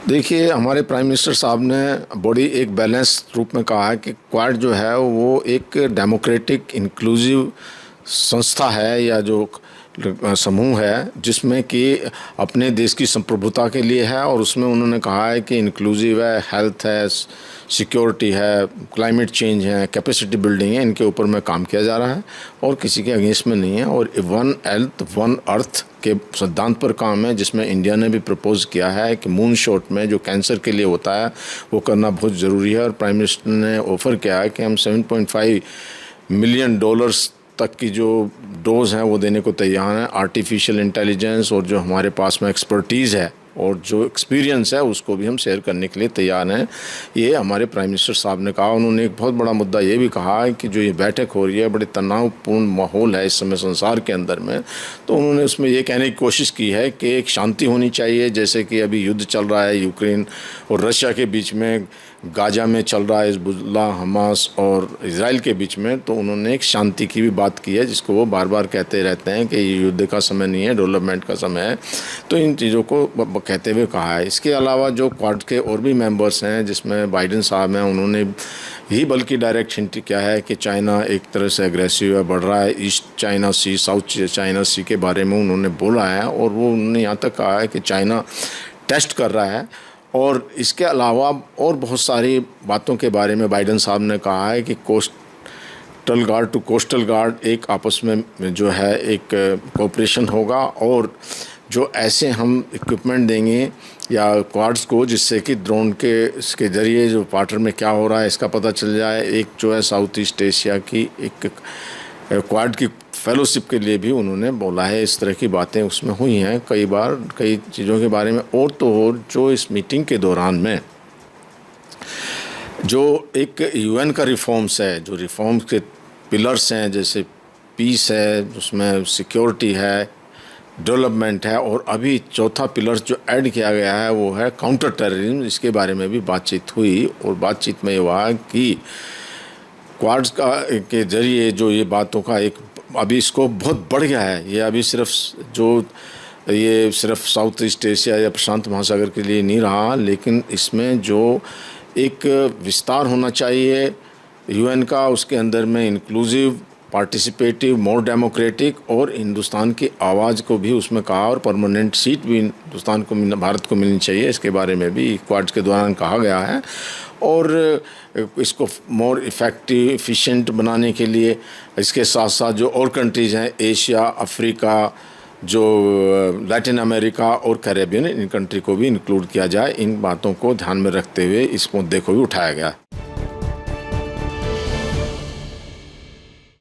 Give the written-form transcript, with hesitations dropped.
देखिए, हमारे prime minister साहब ने बड़ी एक बैलेंस रूप में कहा है कि क्वाड जो है वो एक डेमोक्रेटिक इंक्लूसिव संस्था है या जो समूह है जिसमें कि अपने देश की संप्रभुता के लिए है। और उसमें उन्होंने कहा है कि इंक्लूसिव है, हेल्थ है, सिक्योरिटी है, क्लाइमेट चेंज है, कैपेसिटी बिल्डिंग है, इनके ऊपर में काम किया जा रहा है और किसी के अगेंस्ट में नहीं है। और वन हेल्थ वन अर्थ के सिद्धांत पर काम है, जिसमें इंडिया ने भी प्रपोज किया है कि मून शॉट में जो कैंसर के लिए होता है वो करना बहुत ज़रूरी है। और प्राइम मिनिस्टर ने ऑफ़र किया है कि हम $7.5 मिलियन तक की जो डोज हैं वो देने को तैयार हैं। आर्टिफिशियल इंटेलिजेंस और जो हमारे पास में एक्सपर्टीज़ है और जो एक्सपीरियंस है उसको भी हम शेयर करने के लिए तैयार हैं। ये हमारे प्राइम मिनिस्टर साहब ने कहा। उन्होंने एक बहुत बड़ा मुद्दा ये भी कहा है कि जो ये बैठक हो रही है बड़े तनावपूर्ण माहौल है इस समय संसार के अंदर में, तो उन्होंने उसमें ये कहने की कोशिश की है कि एक शांति होनी चाहिए। जैसे कि अभी युद्ध चल रहा है यूक्रेन और रशिया के बीच में, गाजा में चल रहा है हिजबुल्लाह, हमास और इजराइल के बीच में, तो उन्होंने एक शांति की भी बात की है जिसको वो बार बार कहते रहते हैं कि ये युद्ध का समय नहीं है, डेवलपमेंट का समय है। तो इन चीज़ों को कहते हुए कहा है। इसके अलावा जो क्वाड के और भी मेंबर्स हैं जिसमें बाइडेन साहब हैं, उन्होंने ही बल्कि डायरेक्ट हिंट किया है कि चाइना एक तरह से एग्रेसिव है, बढ़ रहा है। ईस्ट चाइना सी, साउथ चाइना सी के बारे में उन्होंने बोला है और वो उन्होंने यहाँ तक कहा है कि चाइना टेस्ट कर रहा है। और इसके अलावा और बहुत सारी बातों के बारे में बाइडेन साहब ने कहा है कि coastal guard to coastal guard एक आपस में जो है एक कोऑपरेशन होगा और जो ऐसे हम इक्विपमेंट देंगे या क्वाड्स को जिससे कि ड्रोन के इसके ज़रिए जो वाटर में क्या हो रहा है इसका पता चल जाए। एक जो है साउथ ईस्ट एशिया की एक क्वाड की फेलोशिप के लिए भी उन्होंने बोला है। इस तरह की बातें उसमें हुई हैं कई बार, कई चीज़ों के बारे में। और तो और जो इस मीटिंग के दौरान में जो एक यूएन का रिफॉर्म्स है, जो रिफॉर्म्स के पिलर्स हैं, जैसे पीस है, उसमें सिक्योरिटी है, डेवलपमेंट है, और अभी चौथा पिलर जो ऐड किया गया है वो है काउंटर टेररिज्म। इसके बारे में भी बातचीत हुई और बातचीत में ये हुआ कि क्वाड्स का के ज़रिए जो ये बातों का एक अभी इसको बहुत बढ़ गया है। ये अभी सिर्फ साउथ ईस्ट एशिया या प्रशांत महासागर के लिए नहीं रहा, लेकिन इसमें जो एक विस्तार होना चाहिए यूएन का, उसके अंदर में इंक्लूसिव, पार्टिसिपेटिव, मोर डेमोक्रेटिक, और हिंदुस्तान की आवाज़ को भी उसमें कहा। और परमानेंट सीट भी हिंदुस्तान को भारत को मिलनी चाहिए, इसके बारे में भी क्वाड के दौरान कहा गया है। और इसको मोर इफ़ेक्टिव, एफिशिएंट बनाने के लिए इसके साथ साथ जो और कंट्रीज़ हैं, एशिया, अफ्रीका, जो लैटिन अमेरिका और कैरेबियन, इन कंट्री को भी इंक्लूड किया जाए। इन बातों को ध्यान में रखते हुए इस मुद्दे को भी उठाया गया।